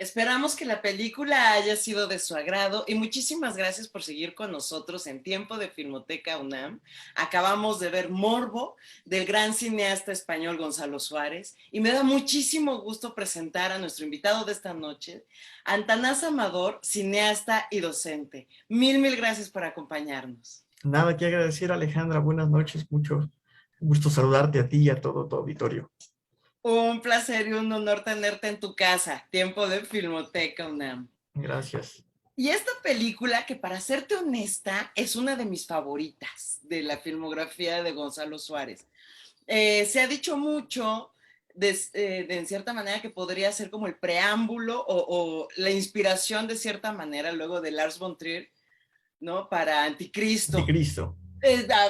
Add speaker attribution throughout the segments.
Speaker 1: Esperamos que la película haya sido de su agrado y muchísimas gracias por seguir con nosotros en Tiempo de Filmoteca UNAM. Acabamos de ver Morbo del gran cineasta español Gonzalo Suárez y me da muchísimo gusto presentar a nuestro invitado de esta noche, Antanás Amador, cineasta y docente. Mil gracias por acompañarnos.
Speaker 2: Nada que agradecer, Alejandra. Buenas noches. Mucho gusto saludarte a ti y a todo tu auditorio.
Speaker 1: Un placer y un honor tenerte en tu casa, Tiempo de Filmoteca UNAM.
Speaker 2: Gracias.
Speaker 1: Y esta película, que para serte honesta, es una de mis favoritas de la filmografía de Gonzalo Suárez. Se ha dicho mucho, en cierta manera, que podría ser como el preámbulo o la inspiración de cierta manera luego de Lars von Trier, ¿no? Para Anticristo.
Speaker 2: Anticristo.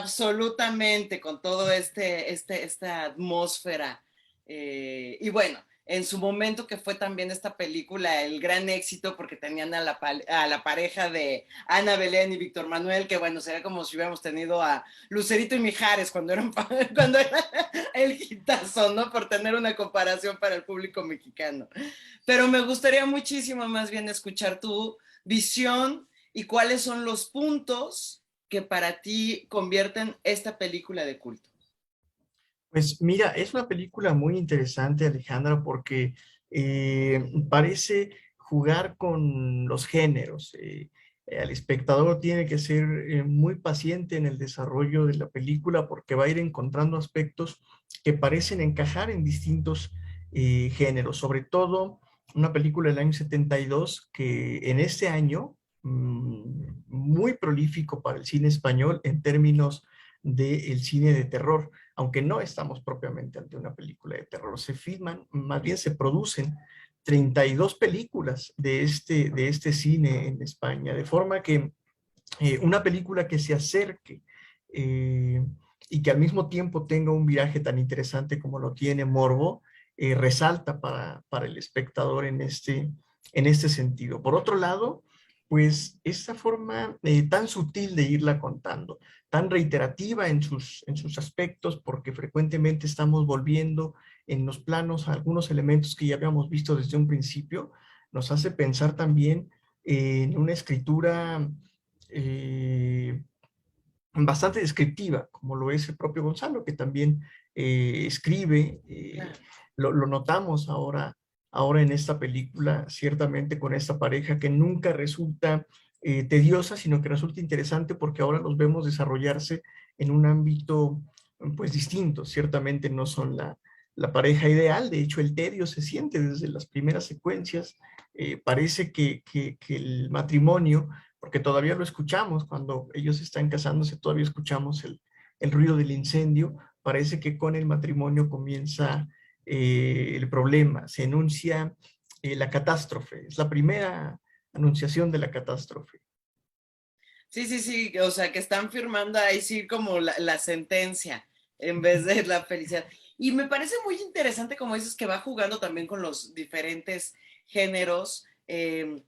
Speaker 1: Absolutamente, con todo esta atmósfera. Y bueno, en su momento que fue también esta película el gran éxito porque tenían a la pareja de Ana Belén y Víctor Manuel, que bueno, sería como si hubiéramos tenido a Lucerito y Mijares cuando era el hitazo, ¿no? Por tener una comparación para el público mexicano. Pero me gustaría muchísimo más bien escuchar tu visión y cuáles son los puntos que para ti convierten esta película de culto.
Speaker 2: Pues mira, es una película muy interesante, Alejandra, porque parece jugar con los géneros. El espectador tiene que ser muy paciente en el desarrollo de la película porque va a ir encontrando aspectos que parecen encajar en distintos géneros. Sobre todo una película del año 72 que en este año, muy prolífico para el cine español en términos del cine de terror, aunque no estamos propiamente ante una película de terror. Se filman, más bien se producen 32 películas de este cine en España, de forma que una película que se acerque y que al mismo tiempo tenga un viraje tan interesante como lo tiene Morbo, resalta para el espectador en este sentido. Por otro lado, pues esa forma tan sutil de irla contando, tan reiterativa en sus aspectos, porque frecuentemente estamos volviendo en los planos a algunos elementos que ya habíamos visto desde un principio, nos hace pensar también en una escritura bastante descriptiva, como lo es el propio Gonzalo, que también escribe,
Speaker 1: Claro.
Speaker 2: lo notamos ahora en esta película, ciertamente con esta pareja que nunca resulta tediosa, sino que resulta interesante porque ahora los vemos desarrollarse en un ámbito pues distinto. Ciertamente no son la pareja ideal, de hecho el tedio se siente desde las primeras secuencias, parece que el matrimonio, porque todavía lo escuchamos, cuando ellos están casándose, todavía escuchamos el ruido del incendio, parece que con el matrimonio comienza el problema, se anuncia la catástrofe, es la primera anunciación de la catástrofe.
Speaker 1: Sí, o sea, que están firmando ahí sí como la sentencia en vez de la felicidad. Y me parece muy interesante, como dices, que va jugando también con los diferentes géneros, que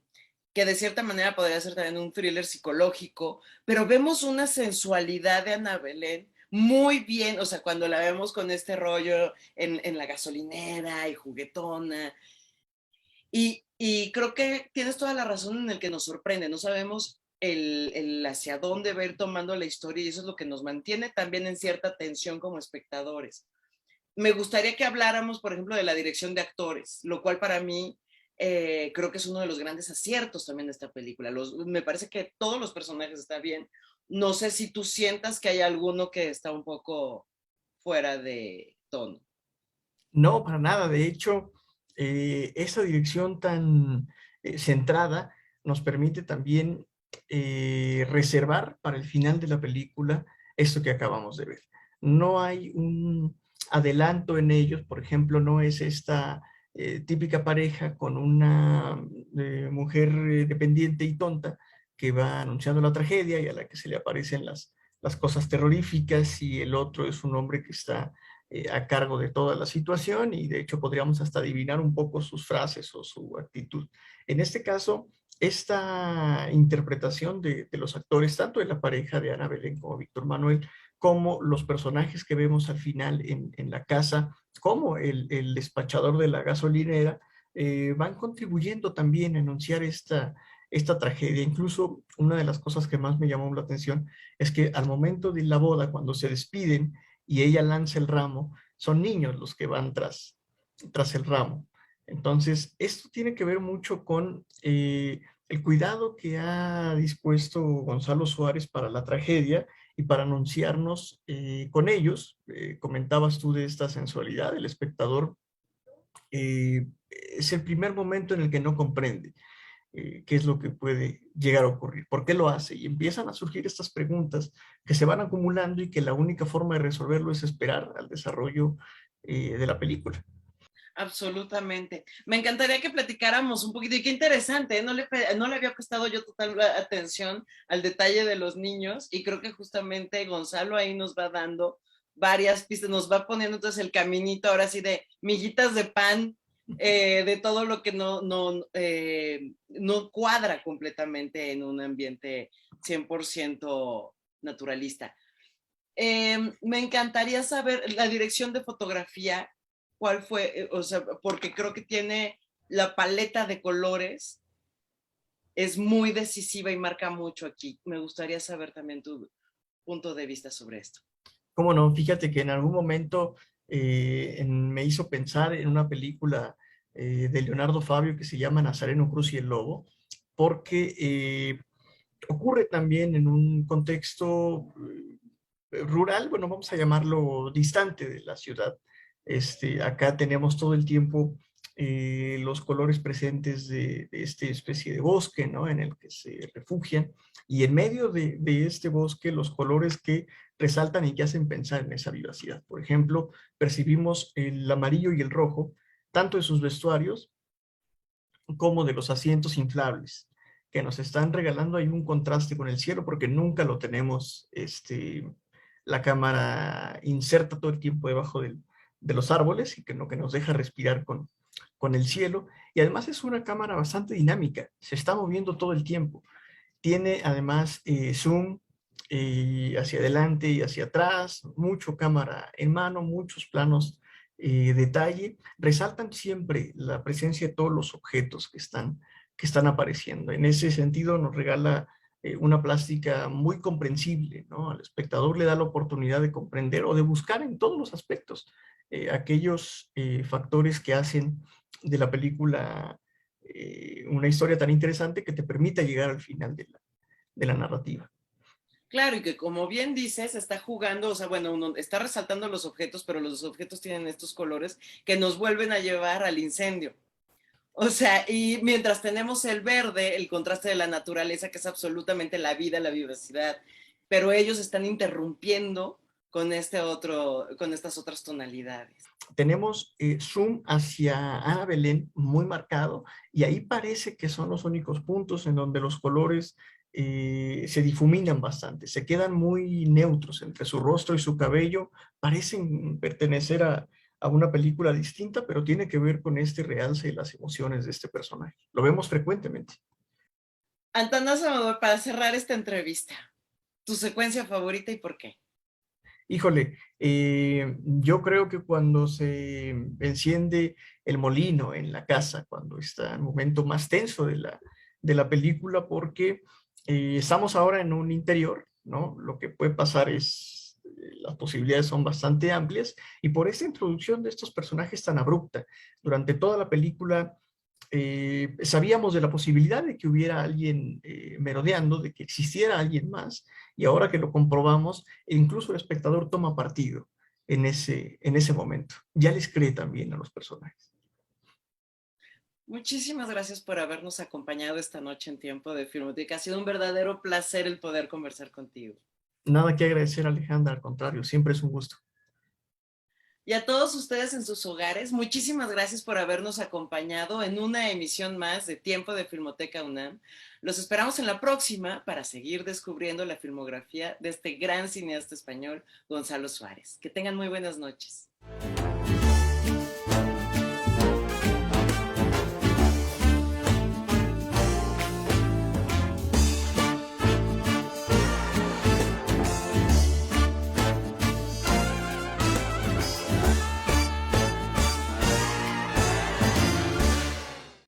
Speaker 1: de cierta manera podría ser también un thriller psicológico, pero vemos una sensualidad de Ana Belén muy bien, o sea, cuando la vemos con este rollo en la gasolinera y juguetona, y creo que tienes toda la razón en el que nos sorprende, no sabemos el hacia dónde va a ir tomando la historia y eso es lo que nos mantiene también en cierta tensión como espectadores. Me gustaría que habláramos, por ejemplo, de la dirección de actores, lo cual para mí creo que es uno de los grandes aciertos también de esta película. Me parece que todos los personajes están bien. No sé si tú sientas que hay alguno que está un poco fuera de tono.
Speaker 2: No, para nada. De hecho, esa dirección tan centrada nos permite también reservar para el final de la película esto que acabamos de ver. No hay un adelanto en ellos, por ejemplo, no es esta típica pareja con una mujer dependiente y tonta que va anunciando la tragedia y a la que se le aparecen las cosas terroríficas y el otro es un hombre que está a cargo de toda la situación y de hecho podríamos hasta adivinar un poco sus frases o su actitud. En este caso, esta interpretación de los actores, tanto de la pareja de Ana Belén como Víctor Manuel, como los personajes que vemos al final en la casa, como el despachador de la gasolinera, van contribuyendo también a enunciar esta tragedia. Incluso una de las cosas que más me llamó la atención es que al momento de la boda, cuando se despiden y ella lanza el ramo, son niños los que van tras el ramo. Entonces, esto tiene que ver mucho con el cuidado que ha dispuesto Gonzalo Suárez para la tragedia y para anunciarnos con ellos. Comentabas tú de esta sensualidad, el espectador es el primer momento en el que no comprende qué es lo que puede llegar a ocurrir, por qué lo hace, y empiezan a surgir estas preguntas que se van acumulando y que la única forma de resolverlo es esperar al desarrollo de la película.
Speaker 1: Absolutamente. Me encantaría que platicáramos un poquito, y qué interesante, ¿eh? No le había prestado yo total atención al detalle de los niños, y creo que justamente Gonzalo ahí nos va dando varias pistas, nos va poniendo entonces el caminito ahora sí de miguitas de pan, de todo lo que no cuadra completamente en un ambiente 100% naturalista. Me encantaría saber la dirección de fotografía, cuál fue, o sea, porque creo que tiene la paleta de colores, es muy decisiva y marca mucho aquí. Me gustaría saber también tu punto de vista sobre esto.
Speaker 2: ¿Cómo no? Fíjate que en algún momento me hizo pensar en una película de Leonardo Fabio que se llama Nazareno Cruz y el Lobo, porque ocurre también en un contexto rural, bueno, vamos a llamarlo distante de la ciudad. Acá tenemos todo el tiempo los colores presentes de esta especie de bosque, ¿no? En el que se refugian, y en medio de este bosque los colores que resaltan y que hacen pensar en esa vivacidad. Por ejemplo, percibimos el amarillo y el rojo, tanto de sus vestuarios como de los asientos inflables, que nos están regalando ahí un contraste con el cielo, porque nunca lo tenemos, la cámara inserta todo el tiempo debajo de los árboles y que lo que nos deja respirar con el cielo. Y además es una cámara bastante dinámica, se está moviendo todo el tiempo. Tiene además zoom hacia adelante y hacia atrás, mucho cámara en mano, muchos planos detalle, resaltan siempre la presencia de todos los objetos que están apareciendo. En ese sentido nos regala una plástica muy comprensible, ¿no? Al espectador le da la oportunidad de comprender o de buscar en todos los aspectos aquellos factores que hacen de la película una historia tan interesante que te permita llegar al final de la narrativa.
Speaker 1: Claro, y que como bien dices, está jugando, o sea, bueno, uno está resaltando los objetos, pero los objetos tienen estos colores que nos vuelven a llevar al incendio. O sea, y mientras tenemos el verde, el contraste de la naturaleza, que es absolutamente la vida, la vivacidad, pero ellos están interrumpiendo con con estas otras tonalidades.
Speaker 2: Tenemos zoom hacia Ana Belén muy marcado, y ahí parece que son los únicos puntos en donde los colores se difuminan bastante, se quedan muy neutros entre su rostro y su cabello, parecen pertenecer a una película distinta, pero tiene que ver con este realce de las emociones de este personaje. Lo vemos frecuentemente.
Speaker 1: Antanas Amador, para cerrar esta entrevista, ¿tu secuencia favorita y por qué?
Speaker 2: Híjole, yo creo que cuando se enciende el molino en la casa, cuando está el momento más tenso de la película, porque estamos ahora en un interior, ¿no? Lo que puede pasar es, las posibilidades son bastante amplias, y por esta introducción de estos personajes tan abrupta, durante toda la película sabíamos de la posibilidad de que hubiera alguien merodeando, de que existiera alguien más, y ahora que lo comprobamos, incluso el espectador toma partido en ese momento. Ya les cree también a los personajes.
Speaker 1: Muchísimas gracias por habernos acompañado esta noche en Tiempo de Filmoteca. Ha sido un verdadero placer el poder conversar contigo.
Speaker 2: Nada que agradecer, Alejandra, al contrario, siempre es un gusto.
Speaker 1: Y a todos ustedes en sus hogares, muchísimas gracias por habernos acompañado en una emisión más de Tiempo de Filmoteca UNAM. Los esperamos en la próxima para seguir descubriendo la filmografía de este gran cineasta español, Gonzalo Suárez. Que tengan muy buenas noches.